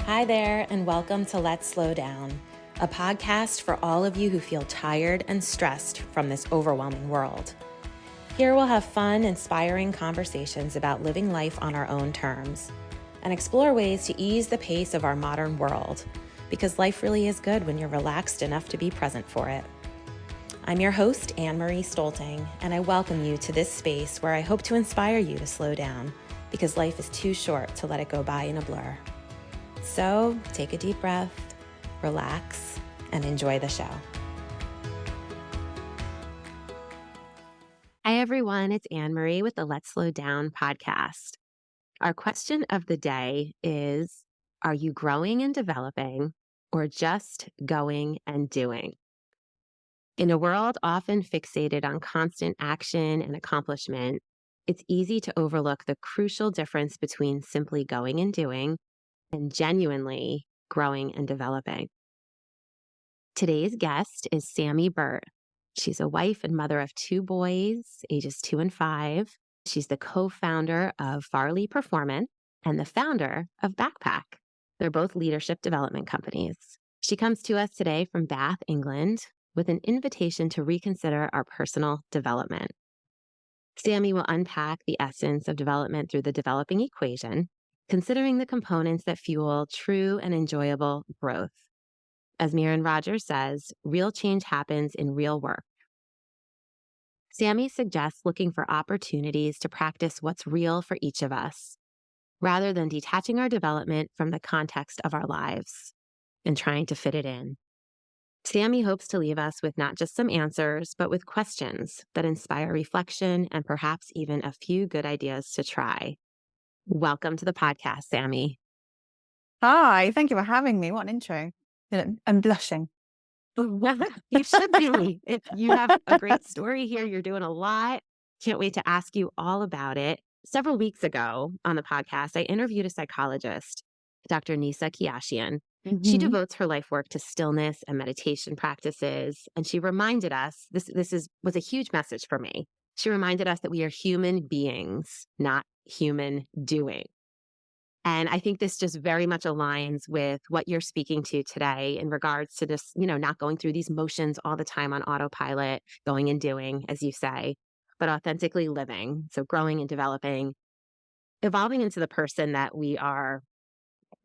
Hi there, and welcome to Let's Slow Down, a podcast for all of you who feel tired and stressed from this overwhelming world. Here we'll have fun, inspiring conversations about living life on our own terms and explore ways to ease the pace of our modern world, because life really is good when you're relaxed enough to be present for it. I'm your host, Anne-Marie Stolting, and I welcome you to this space where I hope to inspire you to slow down, because life is too short to let it go by in a blur. So take a deep breath, relax, and enjoy the show. Hi, everyone. It's Anne-Marie with the Let's Slow Down podcast. Our question of the day is, are you growing and developing or just going and doing? In a world often fixated on constant action and accomplishment, it's easy to overlook the crucial difference between simply going and doing and genuinely growing and developing. Today's guest is Sammy Burt. She's a wife and mother of 2 boys, ages 2 and 5. She's the co-founder of Farleigh Performance and the founder of Backpack. They're both leadership development companies. She comes to us today from Bath, England, with an invitation to reconsider our personal development. Sammy will unpack the essence of development through the developing equation, considering the components that fuel true and enjoyable growth. As Myron Rogers says, real change happens in real work. Sammy suggests looking for opportunities to practice what's real for each of us, rather than detaching our development from the context of our lives and trying to fit it in. Sammy hopes to leave us with not just some answers, but with questions that inspire reflection and perhaps even a few good ideas to try. Welcome to the podcast, Sammy. Hi, thank you for having me. What an intro. I'm blushing. You should be. If you have a great story here, you're doing a lot. Can't wait to ask you all about it. Several weeks ago on the podcast, I interviewed a psychologist, Dr. Nisa Kiashian. She devotes her life work to stillness and meditation practices. And she reminded us, this was a huge message for me. She reminded us that we are human beings, not human doing. And I think this just very much aligns with what you're speaking to today in regards to this, not going through these motions all the time on autopilot, going and doing, as you say, but authentically living. So growing and developing, evolving into the person that we are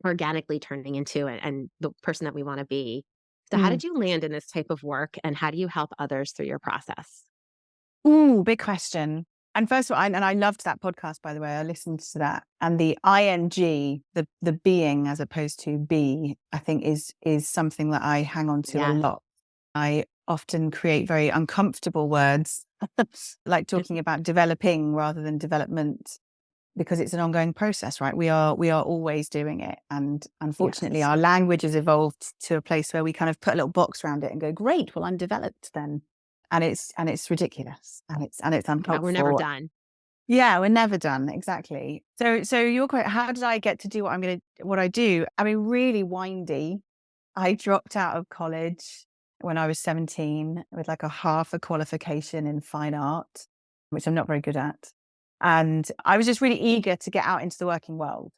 organically turning into and the person that we want to be. So how did you land in this type of work, and how do you help others through your process? Ooh, big question. And first of all, and I loved that podcast, by the way. I listened to that. And the ing, the being as opposed to be, I think is something that I hang on to a lot. I often create very uncomfortable words, like talking about developing rather than development, because it's an ongoing process, right? We are always doing it. And unfortunately, our language has evolved to a place where we kind of put a little box around it and go, great, well, I'm developed then. And it's ridiculous, and it's unhelpful. We're never done. Yeah, we're never done. Exactly. So your question, how did I get to do what I do? I mean, really windy. I dropped out of college when I was 17 with like a half a qualification in fine art, which I'm not very good at. And I was just really eager to get out into the working world.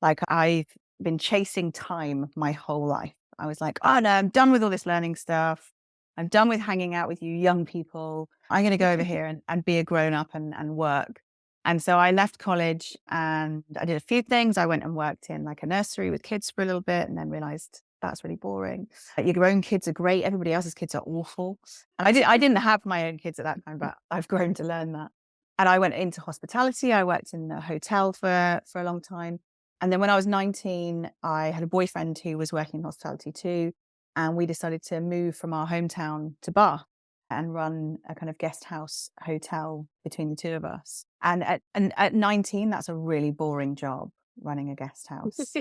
Like, I've been chasing time my whole life. I was like, oh no, I'm done with all this learning stuff. I'm done with hanging out with you young people. I'm going to go over here and be a grown up and work. And so I left college and I did a few things. I went and worked in like a nursery with kids for a little bit, and then realized that's really boring. Your own kids are great. Everybody else's kids are awful. And I didn't have my own kids at that time, but I've grown to learn that. And I went into hospitality. I worked in a hotel for a long time. And then when I was 19, I had a boyfriend who was working in hospitality too. And we decided to move from our hometown to Bath and run a kind of guest house hotel between the two of us. And at 19, that's a really boring job, running a guest house.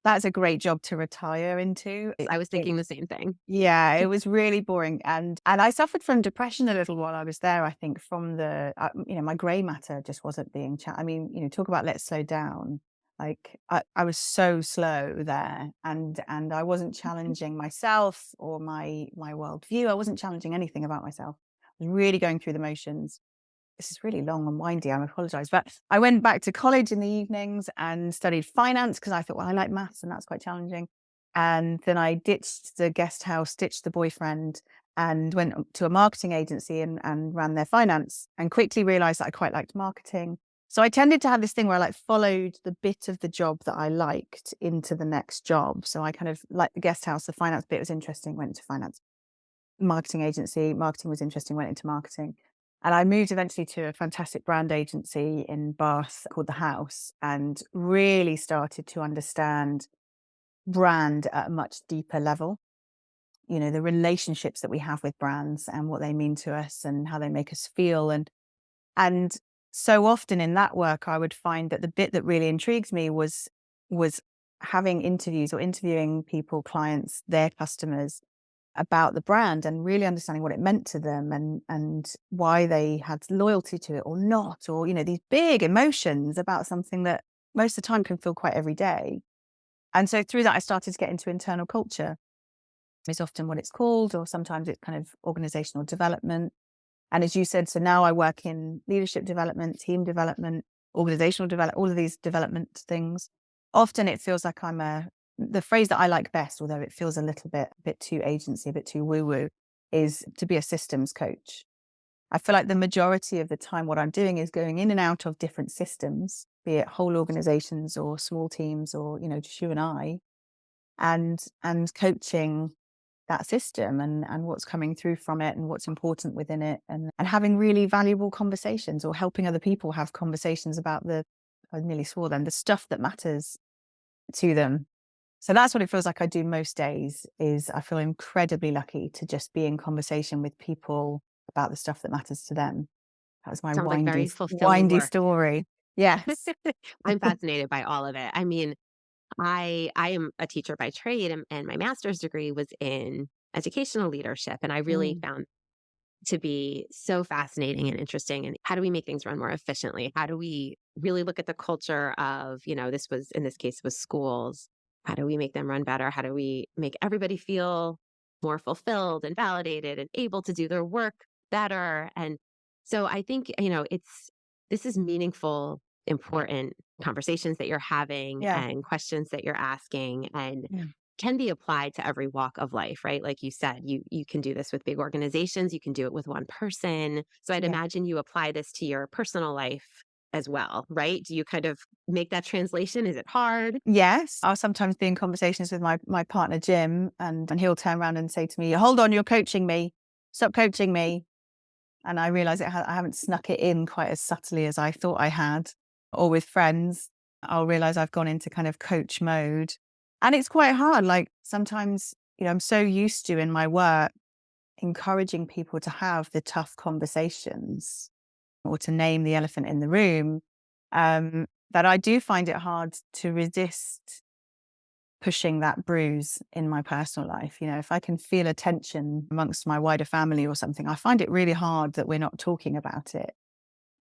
That's a great job to retire into. I was thinking the same thing. Yeah, it was really boring. And I suffered from depression a little while I was there, I think, from my grey matter just wasn't being I mean, talk about let's slow down. Like, I was so slow there, and I wasn't challenging myself or my worldview. I wasn't challenging anything about myself. I was really going through the motions. this is really long and windy. I apologize. But I went back to college in the evenings and studied finance because I thought, well, I like maths and that's quite challenging. And then I ditched the guest house, ditched the boyfriend, and went to a marketing agency and ran their finance, and quickly realized that I quite liked marketing. So I tended to have this thing where I like followed the bit of the job that I liked into the next job. So I kind of like the guest house, the finance bit was interesting, went into finance. Marketing agency, marketing was interesting, went into marketing. And I moved eventually to a fantastic brand agency in Bath called The House, and really started to understand brand at a much deeper level. You know, the relationships that we have with brands and what they mean to us and how they make us feel. And so often in that work, I would find that the bit that really intrigues me was having interviews or interviewing people, clients, their customers about the brand and really understanding what it meant to them and why they had loyalty to it or not, or, you know, these big emotions about something that most of the time can feel quite everyday. And so through that, I started to get into internal culture, is often what it's called, or sometimes it's kind of organizational development. And as you said, so now I work in leadership development, team development, organizational development, all of these development things. Often it feels like the phrase that I like best, although it feels a bit too agency, a bit too woo-woo, is to be a systems coach. I feel like the majority of the time what I'm doing is going in and out of different systems, be it whole organizations or small teams or, you know, just you and I, and coaching that system and what's coming through from it and what's important within it, and having really valuable conversations or helping other people have conversations about I nearly swore then, the stuff that matters to them. So that's what it feels like I do most days. Is I feel incredibly lucky to just be in conversation with people about the stuff that matters to them. That's my Sounds like very fulfilling windy work. story. Yes. I'm fascinated by all of it. I mean, I am a teacher by trade, and my master's degree was in educational leadership, and I really Mm, found to be so fascinating and interesting. And how do we make things run more efficiently? How do we really look at the culture of, you know, this was in this case was schools. How do we make them run better? How do we make everybody feel more fulfilled and validated and able to do their work better? And so I think, you know, this is meaningful, important conversations that you're having yeah. and questions that you're asking, and Yeah. can be applied to every walk of life, right? Like you said, you can do this with big organizations, you can do it with one person. So I'd Yeah. imagine you apply this to your personal life as well, right? Do you kind of make that translation? Is it hard? Yes. I'll sometimes be in conversations with my partner Jim, and he'll turn around and say to me, "Hold on, you're coaching me. Stop coaching me." And I realize I haven't snuck it in quite as subtly as I thought I had. Or with friends, I'll realize I've gone into kind of coach mode. And it's quite hard. Like sometimes, you know, I'm so used to in my work encouraging people to have the tough conversations or to name the elephant in the room, that I do find it hard to resist pushing that bruise in my personal life. You know, if I can feel a tension amongst my wider family or something, I find it really hard that we're not talking about it.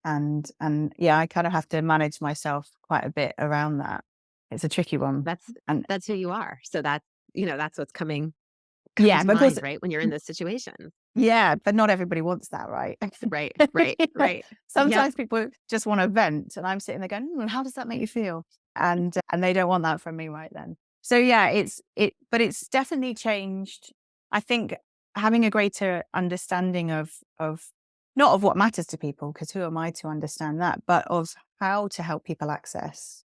And yeah, I kind of have to manage myself quite a bit around that. It's a tricky one. That's And that's who you are. So that's, you know, that's what's coming yeah, to but of course, mind, right? When you're in those situations. yeah, but not everybody wants that, right? Right, right, right. Yep. Sometimes people just want to vent, and I'm sitting there going, "Mm, how does that make you feel?" And they don't want that from me right then. So yeah, but it's definitely changed. I think having a greater understanding of not of what matters to people, because who am I to understand that, but of how to help people access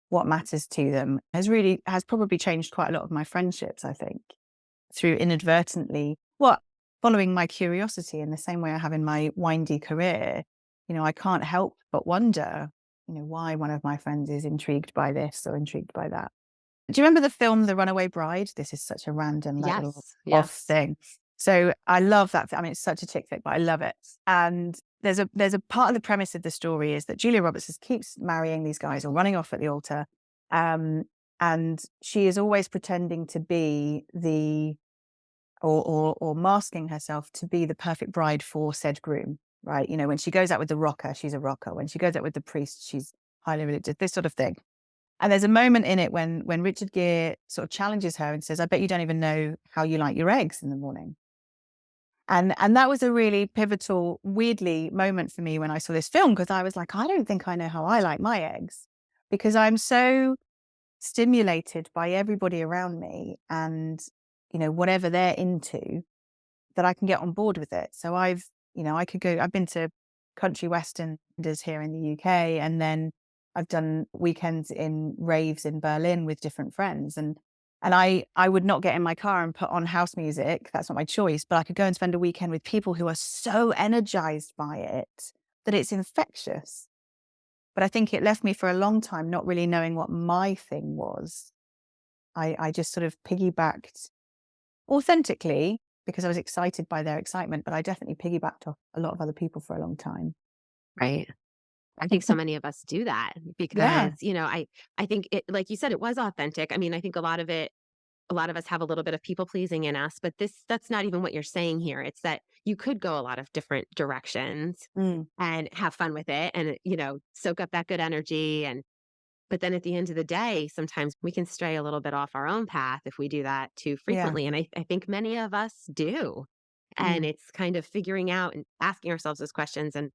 what matters to them has probably changed quite a lot of my friendships, I think, through inadvertently following my curiosity in the same way I have in my windy career. You know, I can't help but wonder, you know, why one of my friends is intrigued by this or intrigued by that. Do you remember the film The Runaway Bride? This is such a random, like, little Yes, off yes. thing. So I love that. I mean, it's such a chick flick, but I love it. And there's a part of the premise of the story is that Julia Roberts just keeps marrying these guys or running off at the altar. Um, and she is always pretending to be or masking herself to be the perfect bride for said groom, right? You know, when she goes out with the rocker, she's a rocker. When she goes out with the priest, she's highly religious, this sort of thing. And there's a moment in it when Richard Gere sort of challenges her and says, "I bet you don't even know how you like your eggs in the morning." And that was a really pivotal, weirdly moment for me when I saw this film, because I was like, I don't think I know how I like my eggs, because I'm so stimulated by everybody around me and, whatever they're into, that I can get on board with it. So I've been to country westerners here in the UK, and then I've done weekends in raves in Berlin with different friends. And I would not get in my car and put on house music. That's not my choice, but I could go and spend a weekend with people who are so energized by it that it's infectious. But I think it left me for a long time not really knowing what my thing was. I just sort of piggybacked authentically because I was excited by their excitement, but I definitely piggybacked off a lot of other people for a long time. Right. I think so many of us do that because, Yeah. I think it, like you said, it was authentic. I mean, I think a lot of us have a little bit of people pleasing in us, but that's not even what you're saying here. It's that you could go a lot of different directions Mm. and have fun with it and, soak up that good energy. But then at the end of the day, sometimes we can stray a little bit off our own path if we do that too Yeah. frequently. And I think many of us do. And Mm. it's kind of figuring out and asking ourselves those questions. And,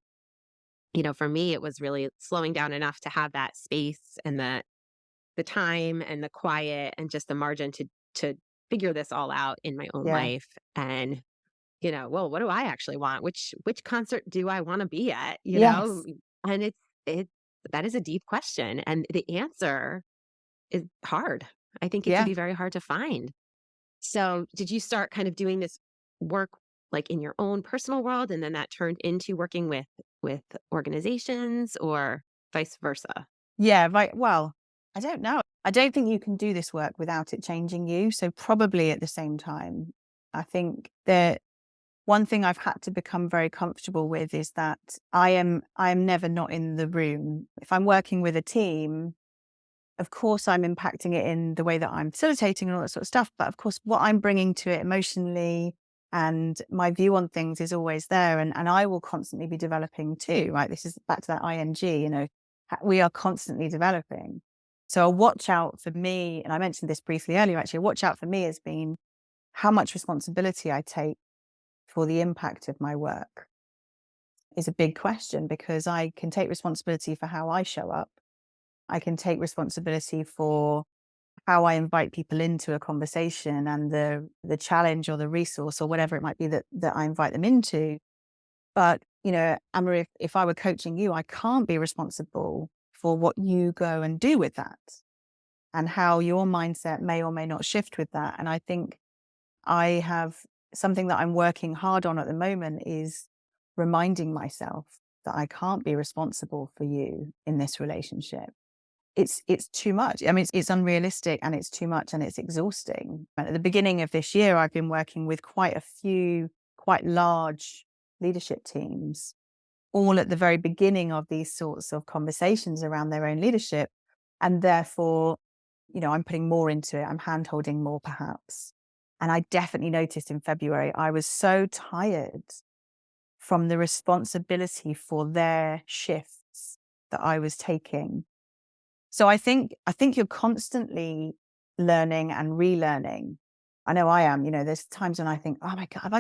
for me, it was really slowing down enough to have that space and the time and the quiet and just the margin to figure this all out in my own Yeah. life. And, well, what do I actually want? Which concert do I want to be at? Yes. And it that is a deep question. And the answer is hard. I think it can Yeah. be very hard to find. So, did you start kind of doing this work like in your own personal world and then that turned into working with organizations or vice versa? Yeah. Right. Well, I don't know. I don't think you can do this work without it changing you. So probably at the same time, I think that one thing I've had to become very comfortable with is that I am never not in the room. If I'm working with a team, of course I'm impacting it in the way that I'm facilitating and all that sort of stuff. But of course, what I'm bringing to it emotionally and my view on things is always there. And I will constantly be developing too, right? This is back to that ing, we are constantly developing. So a watch out for me, and I mentioned this briefly earlier, actually, a watch out for me has been how much responsibility I take for the impact of my work is a big question, because I can take responsibility for how I show up. I can take responsibility for how I invite people into a conversation and the challenge or the resource or whatever it might be that I invite them into. But, Amber, if I were coaching you, I can't be responsible for what you go and do with that and how your mindset may or may not shift with that. And I think I have something that I'm working hard on at the moment is reminding myself that I can't be responsible for you in this relationship. It's too much. I mean, it's unrealistic and it's too much and it's exhausting. And at the beginning of this year, I've been working with quite a few quite large leadership teams, all at the very beginning of these sorts of conversations around their own leadership. And therefore, I'm putting more into it. I'm hand holding more perhaps. And I definitely noticed in February, I was so tired from the responsibility for their shifts that I was taking. So I think you're constantly learning and relearning. I know I am. There's times when I think, oh my God,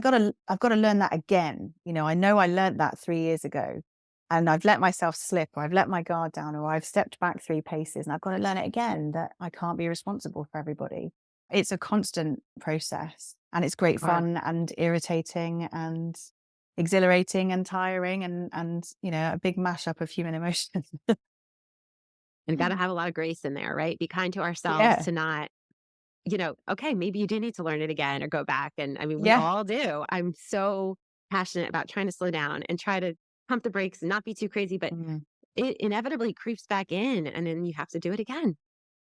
I've got to learn that again. I know I learned that 3 years ago and I've let myself slip, or I've let my guard down, or I've stepped back 3 paces and I've got to learn it again, that I can't be responsible for everybody. It's a constant process, and it's great Or fun and irritating and exhilarating and tiring and a big mashup of human emotions. and got to have a lot of grace in there, right? Be kind to ourselves Yeah. to not, okay, maybe you do need to learn it again or go back. And I mean, we Yeah. all do. I'm so passionate about trying to slow down and try to pump the brakes and not be too crazy, but Mm. it inevitably creeps back in and then you have to do it again.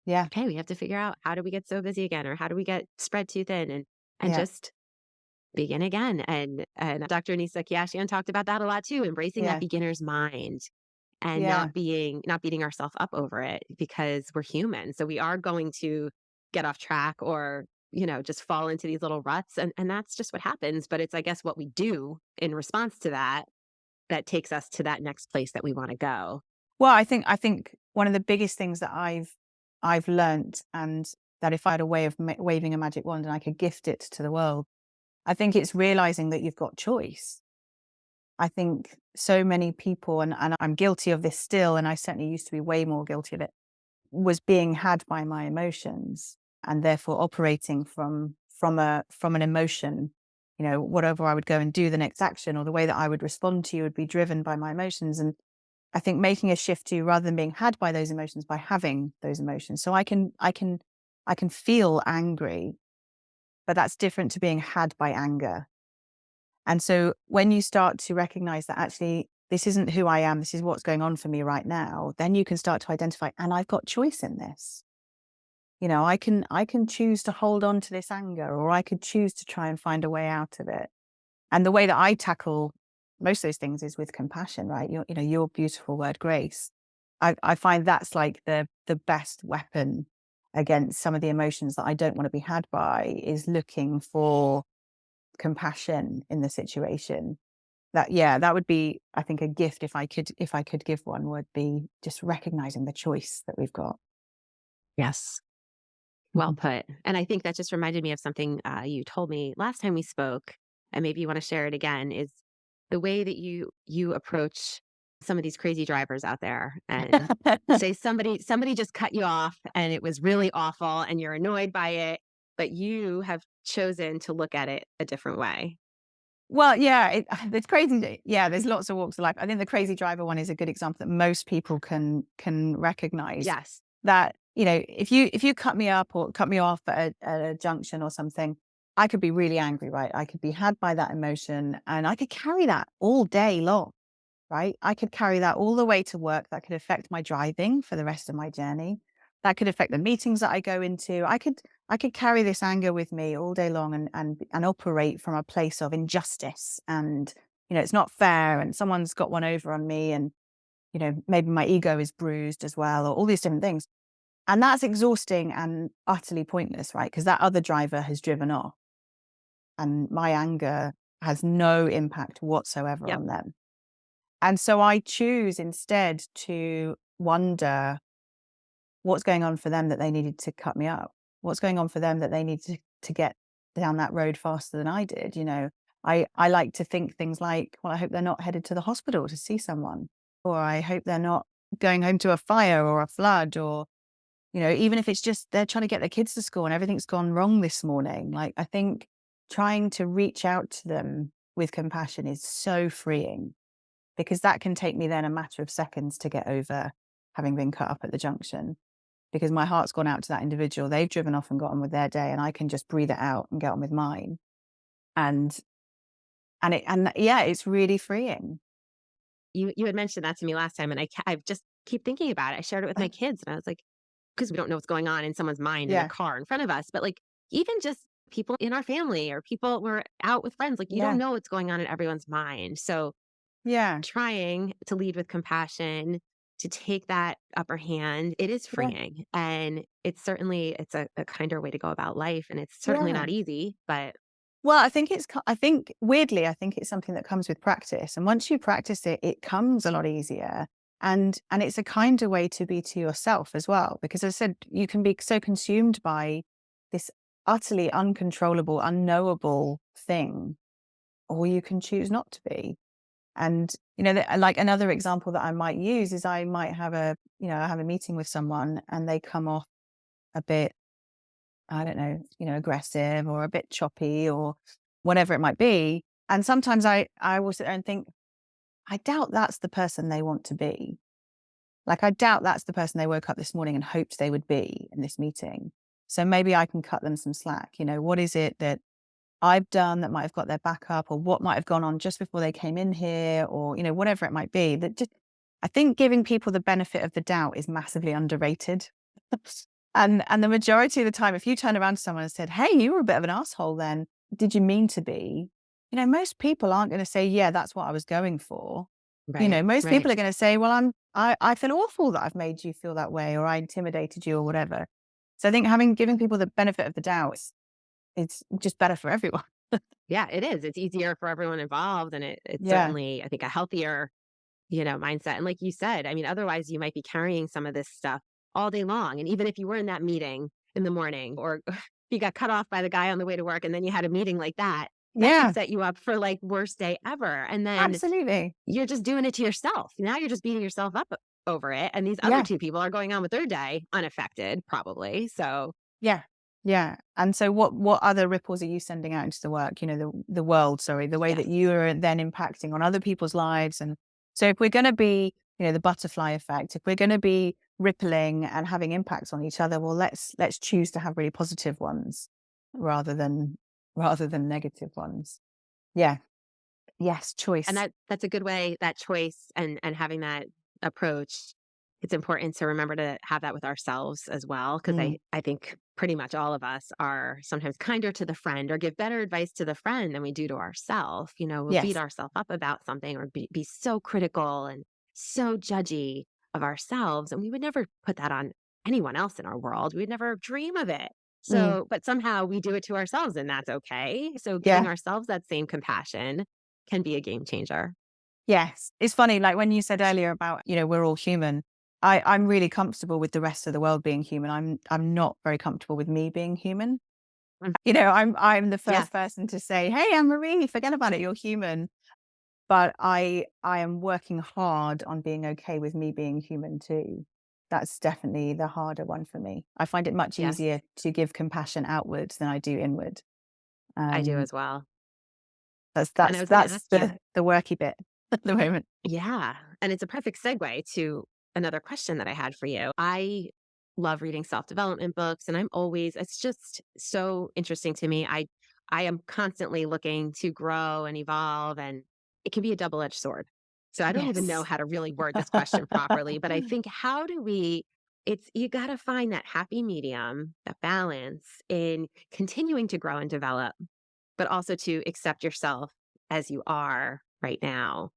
Yeah. Okay, we have to figure out how do we get so busy again or how do we get spread too thin and Yeah. just begin again. And Dr. Anisa Kiashian talked about that a lot too, embracing that Yeah. beginner's mind and Yeah. not beating ourselves up over it because we're human. So we are going to get off track or, just fall into these little ruts. And that's just what happens. But it's, I guess, what we do in response to that that takes us to that next place that we want to go. Well, I think one of the biggest things that I've learnt, and that if I had a way of waving a magic wand and I could gift it to the world, I think it's realizing that you've got choice. I think so many people, and I'm guilty of this still, and I certainly used to be way more guilty of it, was being had by my emotions and therefore operating from an emotion. Whatever I would go and do, the next action or the way that I would respond to you would be driven by my emotions. And I think making a shift to, rather than being had by those emotions, by having those emotions. So I can feel angry, but that's different to being had by anger. And so when you start to recognize that actually this isn't who I am, this is what's going on for me right now, then you can start to identify, and I've got choice in this. I can choose to hold on to this anger, or I could choose to try and find a way out of it. And the way that I tackle most of those things is with compassion, right? Your beautiful word, grace. I find that's like the best weapon against some of the emotions that I don't want to be had by, is looking for compassion in the situation. That would be, I think, a gift, if I could give one, would be just recognizing the choice that we've got. Yes. Well Mhm. put. And I think that just reminded me of something you told me last time we spoke, and maybe you want to share it again. Is the way that you approach some of these crazy drivers out there, and say somebody just cut you off and it was really awful and you're annoyed by it, but you have chosen to look at it a different way. Well, yeah, it's crazy. Yeah, there's lots of walks of life. I think the crazy driver one is a good example that most people can recognize. Yes. That, if you cut me up or cut me off at a junction or something, I could be really angry, right? I could be had by that emotion, and I could carry that all day long, right? I could carry that all the way to work. That could affect my driving for the rest of my journey. That could affect the meetings that I go into. I could carry this anger with me all day long, and operate from a place of injustice, and it's not fair, and someone's got one over on me, and maybe my ego is bruised as well, or all these different things. And that's exhausting and utterly pointless, right? Because that other driver has driven off, and my anger has no impact whatsoever Yep. on them. And so I choose instead to wonder what's going on for them that they needed to cut me up. What's going on for them that they needed to get down that road faster than I did. I like to think things like, well, I hope they're not headed to the hospital to see someone, or I hope they're not going home to a fire or a flood, or even if it's just they're trying to get their kids to school and everything's gone wrong this morning. Like, I think trying to reach out to them with compassion is so freeing, because that can take me then a matter of seconds to get over having been cut up at the junction, because my heart's gone out to that individual. They've driven off and got on with their day, and I can just breathe it out and get on with mine. And yeah, it's really freeing. You had mentioned that to me last time, and I just keep thinking about it. I shared it with my kids, and I was like, because we don't know what's going on in someone's mind in the Yeah. car in front of us, but like even just people in our family or people we're out with friends, like you don't Yeah. know what's going on in everyone's mind. So Yeah. trying to lead with compassion, to take that upper hand, it is Yeah. freeing. And it's a kinder way to go about life. And it's certainly Yeah. not easy, but Well, I think weirdly, I think it's something that comes with practice. And once you practice it, it comes a lot easier. And it's a kinder way to be to yourself as well. Because as I said, you can be so consumed by this utterly uncontrollable, unknowable thing, or you can choose not to be. And like another example that I might use is, I might have a meeting with someone, and they come off a bit, I don't know, aggressive or a bit choppy or whatever it might be. And sometimes I will sit there and think, I doubt that's the person they want to be. Like, I doubt that's the person they woke up this morning and hoped they would be in this meeting. So maybe I can cut them some slack. What is it that I've done that might have got their back up, or what might have gone on just before they came in here, or, whatever it might be. I think giving people the benefit of the doubt is massively underrated. And the majority of the time, if you turn around to someone and said, "Hey, you were a bit of an asshole then. Did you mean to be?" Most people aren't going to say, "Yeah, that's what I was going for." right, Most right. people are going to say, "Well, I feel awful that I've made you feel that way, or I intimidated you, or whatever." So I think giving people the benefit of the doubt is, it's just better for everyone. Yeah, it is. It's easier for everyone involved. And it's Yeah. certainly, I think, a healthier, mindset. And like you said, I mean, otherwise you might be carrying some of this stuff all day long. And even if you were in that meeting in the morning, or you got cut off by the guy on the way to work and then you had a meeting like that, that could Yeah, set you up for like worst day ever. And then absolutely. you're just doing it to yourself. Now you're just beating yourself up over it. And these other Yeah, two people are going on with their day unaffected, probably. So, yeah, yeah. And so what other ripples are you sending out into the work, the world, sorry, the way that yes. you are then impacting on other people's lives? And so if we're going to be, the butterfly effect, if we're going to be rippling and having impacts on each other, well, let's choose to have really positive ones rather than negative ones. Yeah. Yes, And choice. that's a good way, that choice and having that approach. It's important to remember to have that with ourselves as well. Cause Mm, I think pretty much all of us are sometimes kinder to the friend or give better advice to the friend than we do to ourselves. We'll beat yes. ourselves up about something or be so critical and so judgy of ourselves. And we would never put that on anyone else in our world. We'd never dream of it. Mm, So, but somehow we do it to ourselves and that's okay. So giving yeah. ourselves that same compassion can be a game changer. Yes. It's funny, like when you said earlier about, we're all human. I'm really comfortable with the rest of the world being human. I'm not very comfortable with me being human. Mm, I'm the yes, first person to say, "Hey, Anne-Marie, forget about it. You're human." But I am working hard on being okay with me being human too. That's definitely the harder one for me. I find it much yes, easier to give compassion outwards than I do inward. I do Um, as well. that's And I that's was gonna that's ask you, the worky bit at the moment. yeah, and it's a perfect segue to another question that I had for you. I love reading self-development books, and it's just so interesting to me. I am constantly looking to grow and evolve, and it can be a double-edged sword. So I don't even know Yes. how to really word this question properly, but I think how do we it's you gotta find that happy medium, that balance in continuing to grow and develop, but also to accept yourself as you are right now.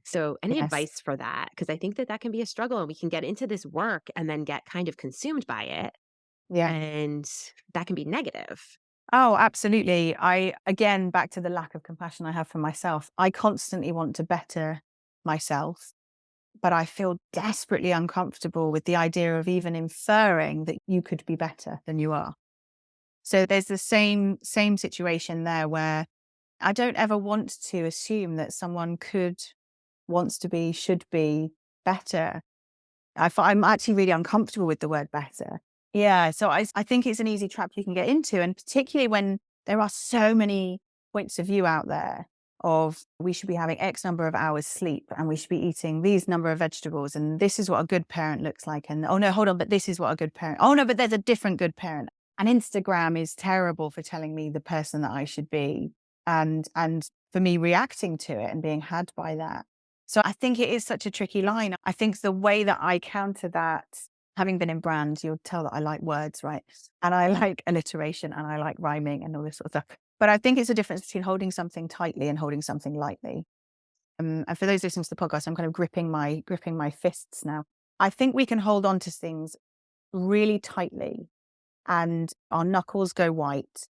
So, any Yes. advice for that? Because I think that that can be a struggle and we can get into this work and then get kind of consumed by it. Yeah. And that can be negative. Oh, absolutely. Again, back to the lack of compassion I have for myself. I constantly want to better myself, but I feel desperately uncomfortable with the idea of even inferring that you could be better than you are. So there's the same situation there where I don't ever want to assume that someone wants to be, should be better. I'm actually really uncomfortable with the word better. Yeah, so I think it's an easy trap you can get into, and particularly when there are so many points of view out there of we should be having X number of hours sleep and we should be eating these number of vegetables and this is what a good parent looks like. And oh no, hold on, but this is what a good parent. Oh no, but there's a different good parent. And Instagram is terrible for telling me the person that I should be and for me reacting to it and being had by that. So I think it is such a tricky line. I think the way that I counter that, having been in brand, you'll tell that I like words, right? And I like alliteration and I like rhyming and all this sort of stuff. But I think it's a difference between holding something tightly and holding something lightly. And for those listening to the podcast, I'm kind of gripping my fists now. I think we can hold on to things really tightly and our knuckles go white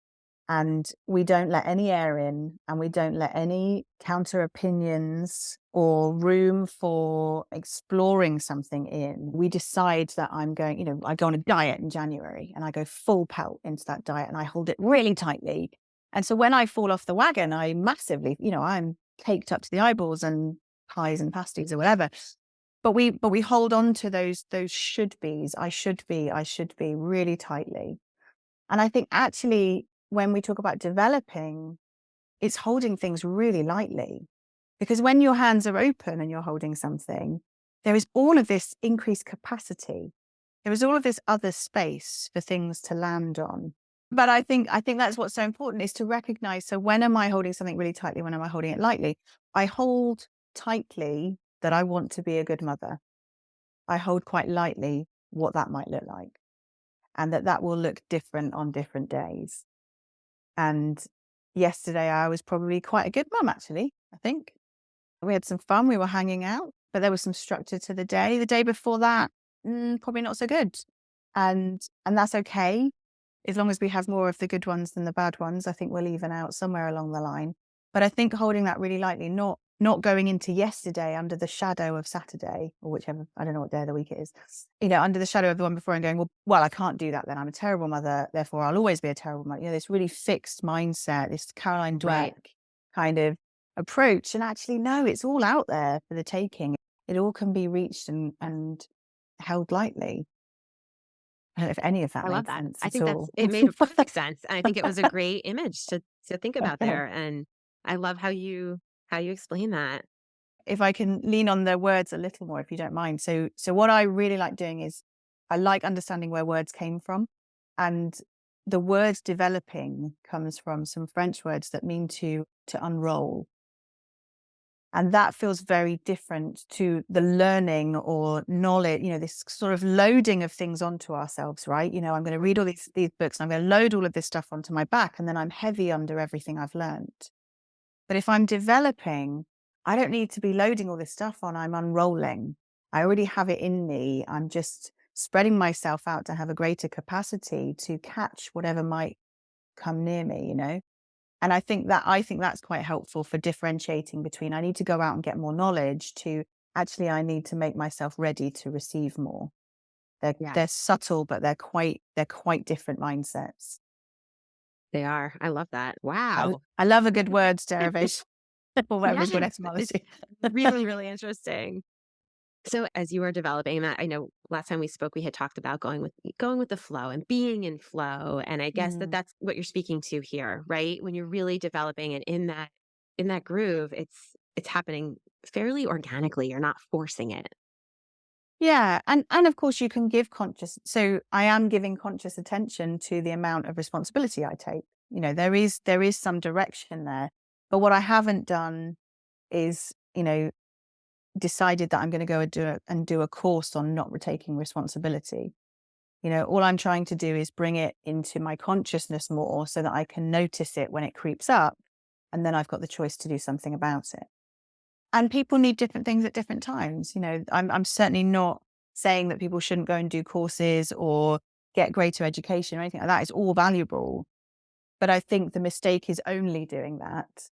and we don't let any air in and we don't let any counter opinions or room for exploring something in. We decide that I go on a diet in January and I go full pelt into that diet and I hold it really tightly. And so when I fall off the wagon, I massively, I'm caked up to the eyeballs and pies and pasties or whatever. But we hold on to those should be's. I should be really tightly. And I think actually, when we talk about developing, it's holding things really lightly. Because when your hands are open and you're holding something, there is all of this increased capacity. There is all of this other space for things to land on. But I think that's what's so important is to recognize. So when am I holding something really tightly? When am I holding it lightly? I hold tightly that I want to be a good mother. I hold quite lightly what that might look like and that will look different on different days. And yesterday I was probably quite a good mum, actually, I think. We had some fun, we were hanging out, but there was some structure to the day. The day before that, probably not so good. And that's okay. As long as we have more of the good ones than the bad ones, I think we'll even out somewhere along the line. But I think holding that really lightly, not not going into yesterday under the shadow of Saturday, or whichever, I don't know what day of the week it is, under the shadow of the one before, and going, well, I can't do that then. I'm a terrible mother, therefore I'll always be a terrible mother. This really fixed mindset, this Caroline Dweck Right. kind of approach. And actually, no, it's all out there for the taking. It all can be reached and held lightly. I don't know if any of that I love made that. sense I at think all. it made perfect sense, and I think it was a great image to think about there, and I love how you explain that. If I can lean on the words a little more, if you don't mind. So what I really like doing is I like understanding where words came from. And the word developing comes from some French words that mean to unroll. And that feels very different to the learning or knowledge, this sort of loading of things onto ourselves, right? I'm going to read all these books and I'm going to load all of this stuff onto my back, and then I'm heavy under everything I've learned. But if I'm developing, I don't need to be loading all this stuff on. I'm unrolling. I already have it in me. I'm just spreading myself out to have a greater capacity to catch whatever might come near me. And I think that's quite helpful for differentiating between I need to go out and get more knowledge to actually I need to make myself ready to receive more. They're Yes, subtle, but they're quite different mindsets. they are. I love that. I, Wow. I love a good words derivation or whatever it's called, Yes, it's etymology. really, really interesting. So as you are developing that, I know last time we spoke, we had talked about going with the flow and being in flow. And I guess Mm. that's what you're speaking to here, right? When you're really developing and in that groove, it's happening fairly organically. You're not forcing it. Yeah, and of course you can give conscious. So I am giving conscious attention to the amount of responsibility I take. There is some direction there, but what I haven't done is decided that I'm going to go and do a course on not taking responsibility. All I'm trying to do is bring it into my consciousness more so that I can notice it when it creeps up, and then I've got the choice to do something about it. And people need different things at different times. I'm certainly not saying that people shouldn't go and do courses or get greater education or anything like that. It's all valuable. But I think the mistake is only doing that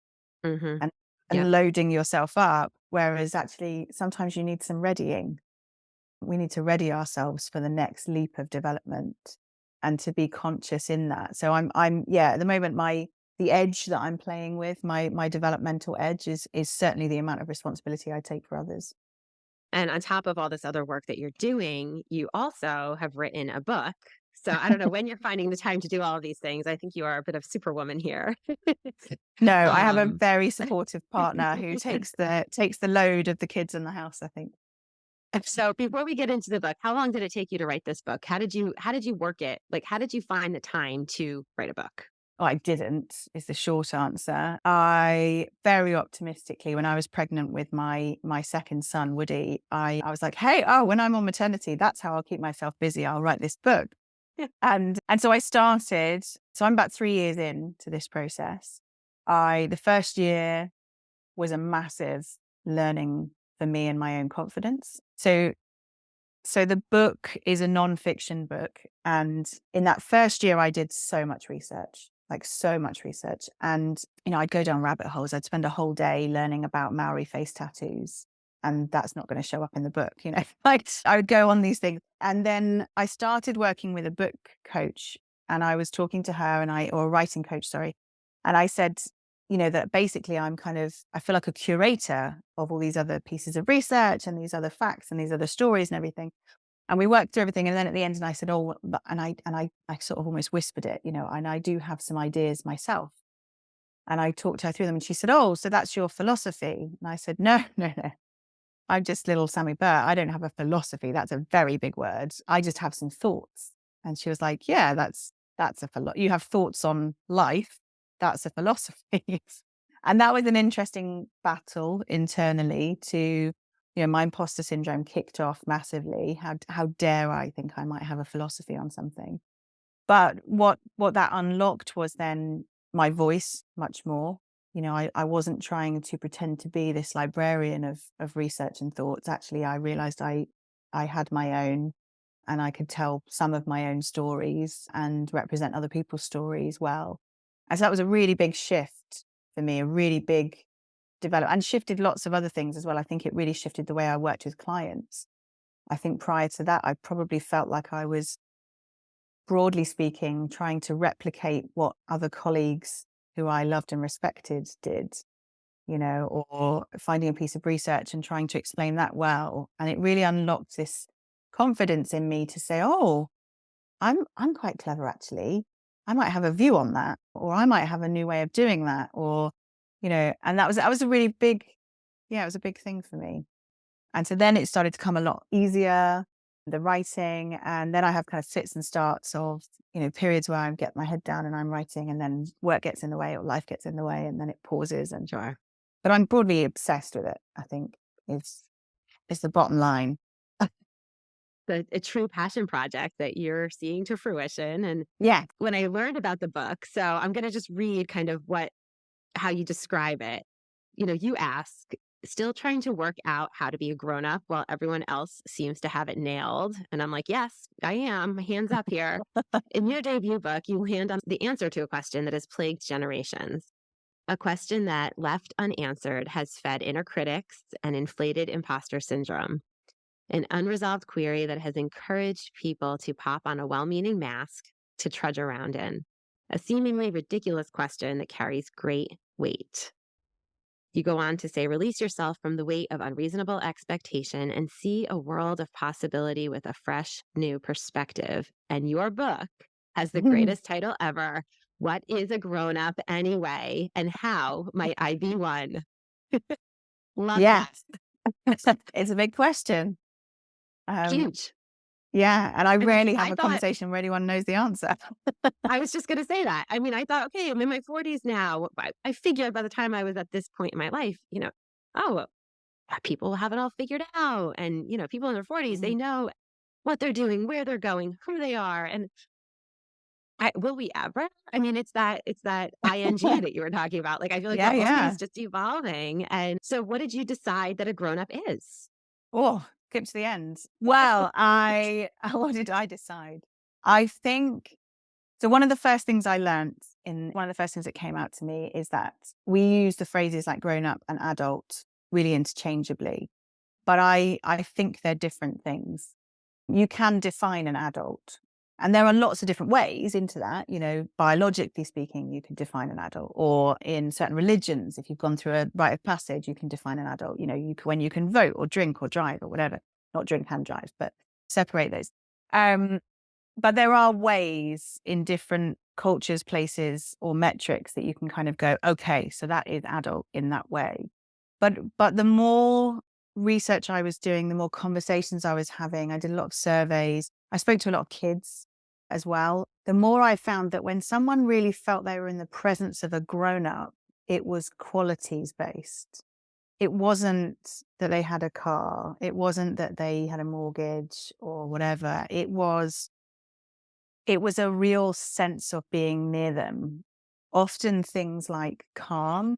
Hmm. and Yep. and loading yourself up, whereas actually sometimes you need some readying. We need to ready ourselves for the next leap of development and to be conscious in that. So at the moment the edge that I'm playing with, my developmental edge is certainly the amount of responsibility I take for others. And on top of all this other work that you're doing, you also have written a book. So I don't know when you're finding the time to do all of these things. I think you are a bit of superwoman here. No, I have a um, very supportive partner who takes the load of the kids in the house, I think. so before we get into the book, how long did it take you to write this book? How did you work it? Like how did you find the time to write a book? Oh, I didn't, is the short answer. I very optimistically, when I was pregnant with my second son, Woody, I was like, hey, when I'm on maternity, that's how I'll keep myself busy. I'll write this book. And so I started. So I'm about 3 years into this process. The first year was a massive learning for me and my own confidence. So the book is a non-fiction book, and in that first year, I did so much research, like so much research, and I'd go down rabbit holes. I'd spend a whole day learning about Maori face tattoos, and that's not going to show up in the book. Like I would go on these things, and then I started working with a book coach, and I was talking to her, or a writing coach, sorry, and I said, that basically I feel like a curator of all these other pieces of research and these other facts and these other stories and everything. And we worked through everything. And then at the end, and I said, oh, I sort of almost whispered it, and I do have some ideas myself. And I talked her through them, and she said, oh, so that's your philosophy. And I said, no, no, no. I'm just little Sammy Burt. I don't have a philosophy. That's a very big word. I just have some thoughts. And she was like, yeah, that's a you have thoughts on life. That's a philosophy. And that was an interesting battle internally my imposter syndrome kicked off massively. How dare I think I might have a philosophy on something? But what that unlocked was then my voice much more. I wasn't trying to pretend to be this librarian of research and thoughts. Actually, I realized I had my own, and I could tell some of my own stories and represent other people's stories well. And so that was a really big shift for me, a really big developed and shifted lots of other things as well. I think it really shifted the way I worked with clients. I think prior to that, I probably felt like I was, broadly speaking, trying to replicate what other colleagues who I loved and respected did, or finding a piece of research and trying to explain that well. And it really unlocked this confidence in me to say, oh, I'm quite clever actually. I might have a view on that, or I might have a new way of doing that, or, and that was a really big, yeah, it was a big thing for me. And so then it started to come a lot easier, the writing. And then I have kind of fits and starts of, periods where I get my head down and I'm writing, and then work gets in the way or life gets in the way, and then it pauses. And Sure. but I'm broadly obsessed with it, I think is the bottom line. A true passion project that you're seeing to fruition. And Yeah. when I learned about the book, so I'm going to just read kind of how you describe it. You ask, still trying to work out how to be a grown up while everyone else seems to have it nailed. And I'm like, yes, I am. Hands up here. In your debut book, you hand on the answer to a question that has plagued generations. A question that, left unanswered, has fed inner critics and inflated imposter syndrome. An unresolved query that has encouraged people to pop on a well meaning mask to trudge around in. A seemingly ridiculous question that carries great weight. You go on to say, release yourself from the weight of unreasonable expectation and see a world of possibility with a fresh, new perspective. And your book has the greatest title ever. What is a grown up anyway? And how might I be one? Love Yeah. that. It's a big question. Huge. Yeah. And I I mean, rarely have I a thought, conversation where anyone knows the answer. I was just going to say that. I mean, I thought, okay, I'm in my 40s now. I figured by the time I was at this point in my life, oh, people will have it all figured out. And, people in their 40s, they Mhm. know what they're doing, where they're going, who they are. And will we ever? I mean, it's that ing that you were talking about. Like, I feel like we're Yeah, always yeah. just evolving. And so what did you decide that a grown up is? Oh, skip to the end. Well, what did I decide? I think so. One of the first things I learned one of the first things that came out to me is that we use the phrases like grown up and adult really interchangeably, but I think they're different things. You can define an adult. And there are lots of different ways into that. Biologically speaking, you can define an adult, or in certain religions, if you've gone through a rite of passage, you can define an adult. When you can vote or drink or drive or whatever, not drink and drive, but separate those. Um, but there are ways in different cultures, places, or metrics that you can kind of go, okay, so that is adult in that way. But the more research I was doing, the more conversations I was having, I did a lot of surveys. I spoke to a lot of kids as well. The more I found that when someone really felt they were in the presence of a grown up, it was qualities based. It wasn't that they had a car. It wasn't that they had a mortgage or whatever. It was a real sense of being near them. Often things like calm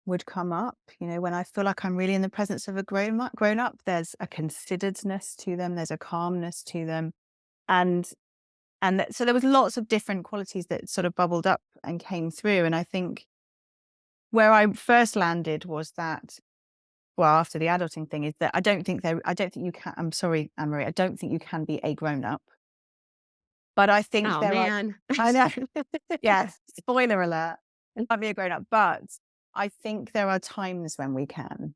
would come up. When I feel like I'm really in the presence of a grown up, there's a consideredness to them, there's a calmness to them. And so there was lots of different qualities that sort of bubbled up and came through. And I think where I first landed was that, well, after the adulting thing, is that I don't think you can, I'm sorry, Anne-Marie, I don't think you can be a grown up. But I think Oh, there are, man. I know, yes, spoiler alert, I can't be a grown up, but I think there are times when we can.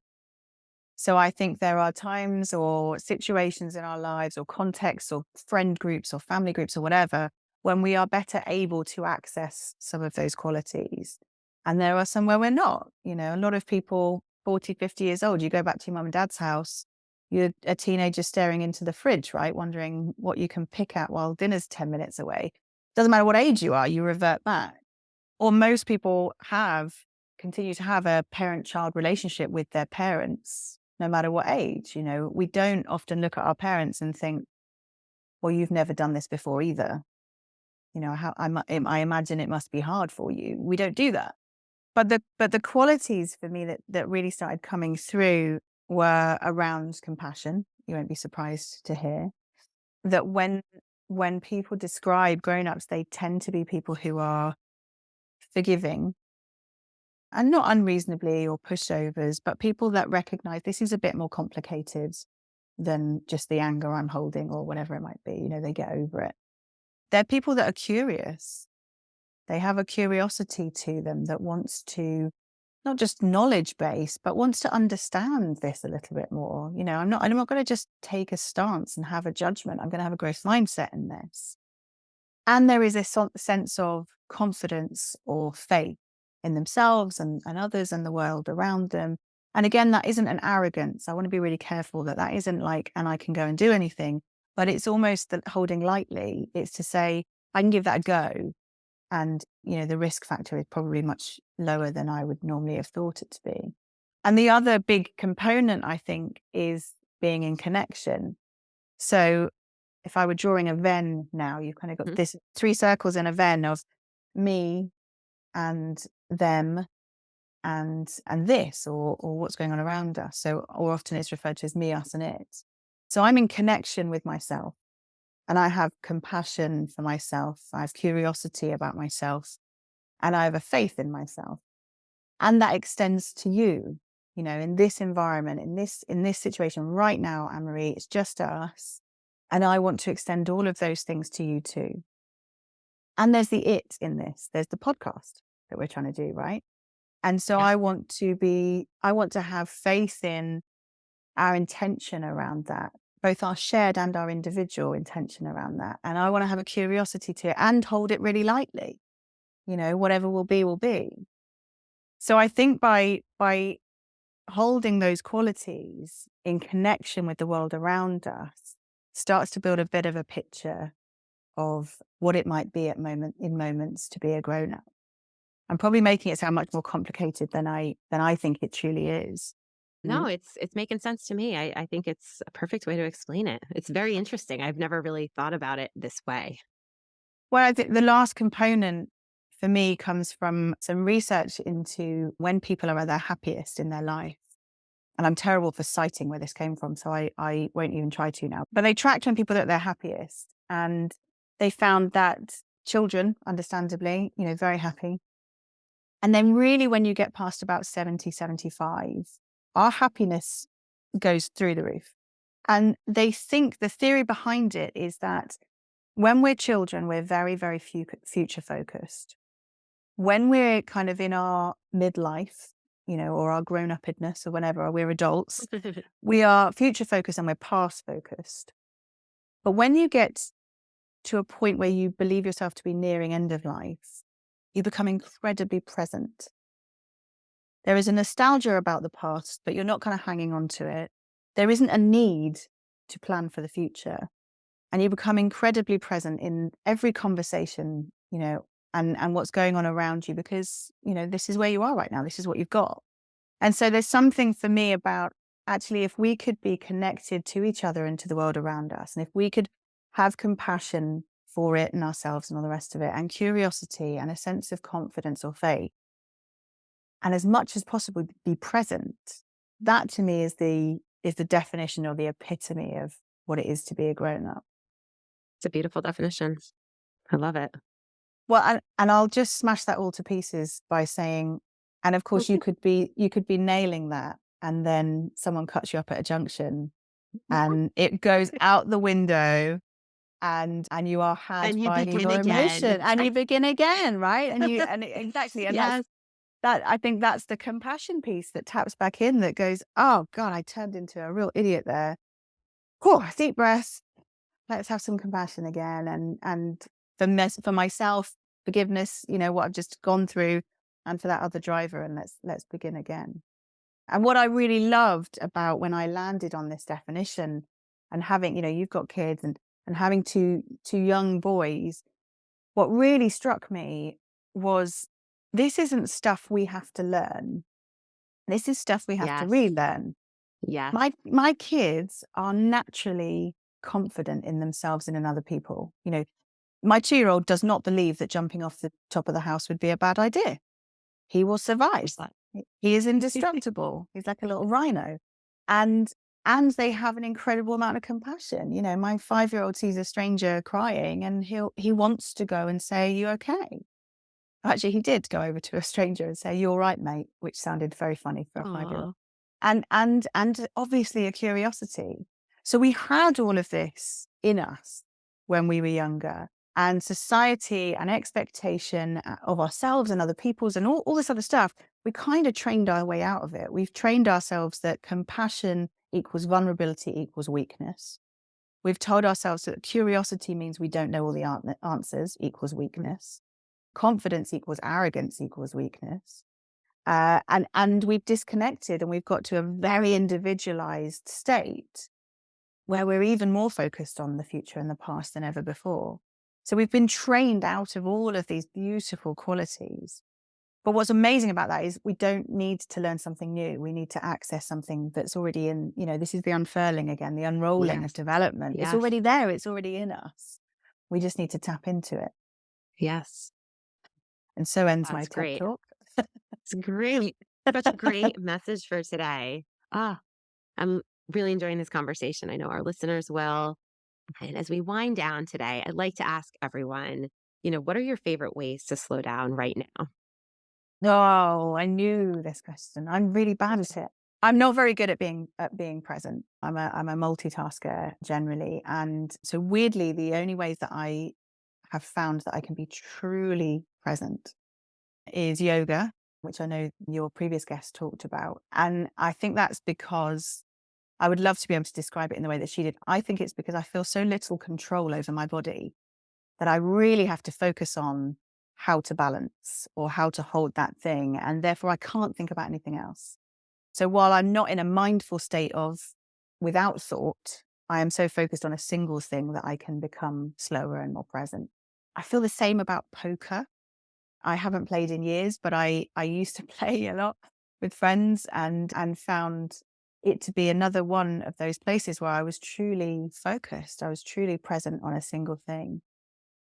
So I think there are times or situations in our lives or contexts or friend groups or family groups or whatever, when we are better able to access some of those qualities. And there are some where we're not. A lot of people, 40, 50 years old, you go back to your mum and dad's house, you're a teenager staring into the fridge, right? Wondering what you can pick at while dinner's 10 minutes away. Doesn't matter what age you are, you revert back. Or most people continue to have a parent-child relationship with their parents, no matter what age. We don't often look at our parents and think, well, you've never done this before either. I imagine it must be hard for you. We don't do that. But the qualities for me that really started coming through were around compassion. You won't be surprised to hear that when people describe grown-ups, they tend to be people who are forgiving, and not unreasonably or pushovers, but people that recognize this is a bit more complicated than just the anger I'm holding or whatever it might be. They get over it. They're people that are curious. They have a curiosity to them that wants to, not just knowledge base, but wants to understand this a little bit more. I'm not going to just take a stance and have a judgment. I'm going to have a growth mindset in this. And there is a sense of confidence or faith in themselves and others and the world around them. And again, that isn't an arrogance. I want to be really careful that isn't like, and I can go and do anything, but it's almost that holding lightly. It's to say, I can give that a go. And, the risk factor is probably much lower than I would normally have thought it to be. And the other big component, I think, is being in connection. So if I were drawing a Venn now, you've kind of got Mhm. this 3 circles in a Venn of me and them and this or what's going on around us. So, or often it's referred to as me, us, and it. So I'm in connection with myself and I have compassion for myself. I have curiosity about myself and I have a faith in myself. And that extends to you, in this environment, in this situation right now, Anne-Marie, it's just us. And I want to extend all of those things to you too. And there's the it in this. There's the podcast that we're trying to do, right? And so Yeah. I want to have faith in our intention around that, both our shared and our individual intention around that. And I want to have a curiosity to it and hold it really lightly. Whatever will be, will be. So I think by holding those qualities in connection with the world around us starts to build a bit of a picture of what it might be in moments to be a grown up. I'm probably making it sound much more complicated than I think it truly is. No, it's making sense to me. I think it's a perfect way to explain it. It's very interesting. I've never really thought about it this way. Well, I think the last component for me comes from some research into when people are at their happiest in their life. And I'm terrible for citing where this came from, so I won't even try to now. But they tracked when people are at their happiest, and they found that children, understandably, very happy. And then really when you get past about 70, 75, our happiness goes through the roof. And they think the theory behind it is that when we're children, we're very, very future focused. When we're kind of in our midlife, or our grown upness or whenever, or we're adults, we are future focused and we're past focused. But when you get to a point where you believe yourself to be nearing end of life, you become incredibly present. There is a nostalgia about the past, but you're not kind of hanging on to it. There isn't a need to plan for the future. And you become incredibly present in every conversation, and what's going on around you because, this is where you are right now. This is what you've got. And so there's something for me about actually, if we could be connected to each other and to the world around us, and if we could have compassion for it and ourselves and all the rest of it, and curiosity and a sense of confidence or faith, and as much as possible be present, that to me is the definition or the epitome of what it is to be a grown up. It's a beautiful definition. I love it. Well, and I'll just smash that all to pieces by saying, and of course you could be nailing that, and then someone cuts you up at a junction, and it goes out the window, and you are had And you by begin your emotion, again. and you begin again, right? Exactly, and Yes. I think that's the compassion piece that taps back in, that goes, oh God, I turned into a real idiot there. Cool, deep breath. Let's have some compassion again, and for myself, forgiveness, what I've just gone through, and for that other driver, and let's begin again. And what I really loved about when I landed on this definition, and having, you've got kids, and having two young boys, what really struck me was this isn't stuff we have to learn. This is stuff we have to Yes. relearn. Yes. My kids are naturally confident in themselves and in other people. My 2-year-old does not believe that jumping off the top of the house would be a bad idea. He will survive. That. He is indestructible. He's like a little rhino. And they have an incredible amount of compassion. My 5-year-old sees a stranger crying and he wants to go and say, "Are you okay?" Actually, he did go over to a stranger and say, "You're right, mate," which sounded very funny for a 5-year-old. Oh, And obviously a curiosity. So we had all of this in us when we were younger, and society and expectation of ourselves and other people's and all this other stuff, we kind of trained our way out of it. We've trained ourselves that compassion equals vulnerability equals weakness. We've told ourselves that curiosity means we don't know all the answers equals weakness. Confidence equals arrogance equals weakness. And we've disconnected and we've got to a very individualized state where we're even more focused on the future and the past than ever before. So we've been trained out of all of these beautiful qualities. But what's amazing about that is we don't need to learn something new. We need to access something that's already in, this is the unfurling again, the unrolling of yes. development. It's Yes. already there. It's already in us. We just need to tap into it. Yes. And so ends my That's TED great. talk. It's great. Such a great message for today. Ah, I'm really enjoying this conversation. I know our listeners will. And as we wind down today, I'd like to ask everyone, what are your favorite ways to slow down right now? Oh, I knew this question. I'm really bad at it. I'm not very good at being present. I'm a multitasker generally. And so weirdly, the only ways that I have found that I can be truly present is yoga, which I know your previous guest talked about. And I think that's because I would love to be able to describe it in the way that she did. I think it's because I feel so little control over my body that I really have to focus on how to balance or how to hold that thing. And therefore, I can't think about anything else. So while I'm not in a mindful state of without thought, I am so focused on a single thing that I can become slower and more present. I feel the same about poker. I haven't played in years, but I used to play a lot with friends and found it to be another one of those places where I was truly focused. I was truly present on a single thing.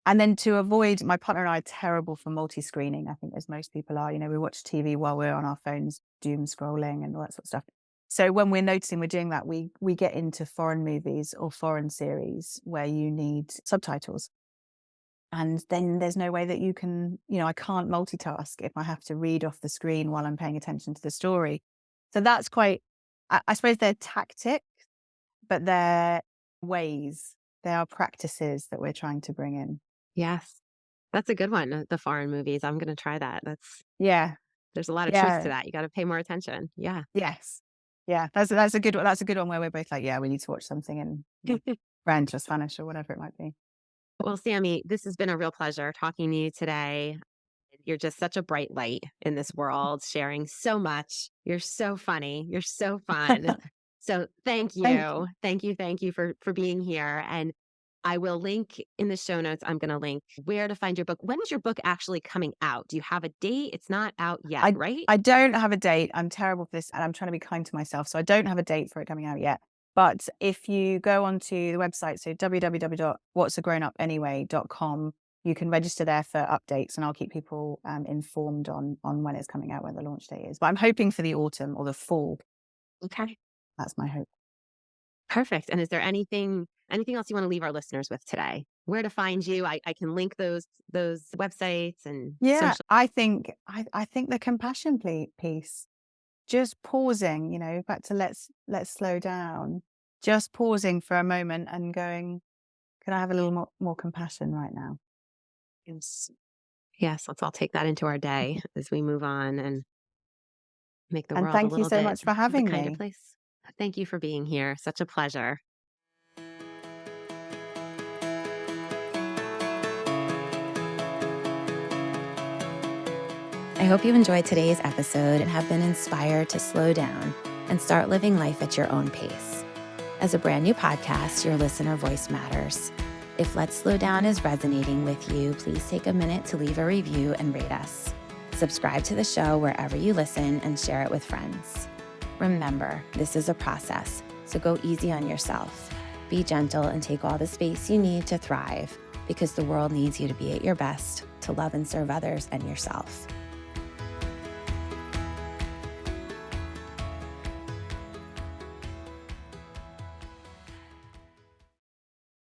And then to avoid, my partner and I are terrible for multi-screening, I think, as most people are. We watch TV while we're on our phones, doom scrolling and all that sort of stuff. So when we're noticing we're doing that, we get into foreign movies or foreign series where you need subtitles. And then there's no way that you can, I can't multitask if I have to read off the screen while I'm paying attention to the story. So that's quite, I suppose they're tactics, but they're ways, they are practices that we're trying to bring in. Yes. That's a good one. The foreign movies. I'm going to try that. Yeah. There's a lot of truth to Yeah. that. You got to pay more attention. Yeah. Yes. Yeah. That's a good one. That's a good one where we're both like, yeah, we need to watch something in French or Spanish or whatever it might be. Well, Sammy, this has been a real pleasure talking to you today. You're just such a bright light in this world, sharing so much. You're so funny. You're so fun. So thank Thank you. you. Thank you for being here. And I will link in the show notes. I'm going to link where to find your book. When is your book actually coming out? Do you have a date? It's not out yet, I right? I don't have a date. I'm terrible for this and I'm trying to be kind to myself. So I don't have a date for it coming out yet. But if you go onto the website, so www.what'sagrounupanyway.com, you can register there for updates and I'll keep people informed on when it's coming out, when the launch date is. But I'm hoping for the autumn or the fall. Okay. That's my hope. Perfect. And is there anything else you want to leave our listeners with today? Where to find you? I can link those websites and Yeah, social. I think the compassion piece, just pausing, back to let's slow down, just pausing for a moment and going, can I have a little more compassion right now? Yes. Yes, let's all take that into our day as we move on and make the And world a thank you little so bit much for of a having kinder me. place. Thank you for being here. Such a pleasure. I hope you enjoyed today's episode and have been inspired to slow down and start living life at your own pace. As a brand new podcast, your listener voice matters. If Let's Slow Down is resonating with you, please take a minute to leave a review and rate us. Subscribe to the show wherever you listen and share it with friends. Remember, this is a process, so go easy on yourself. Be gentle and take all the space you need to thrive, because the world needs you to be at your best, to love and serve others and yourself.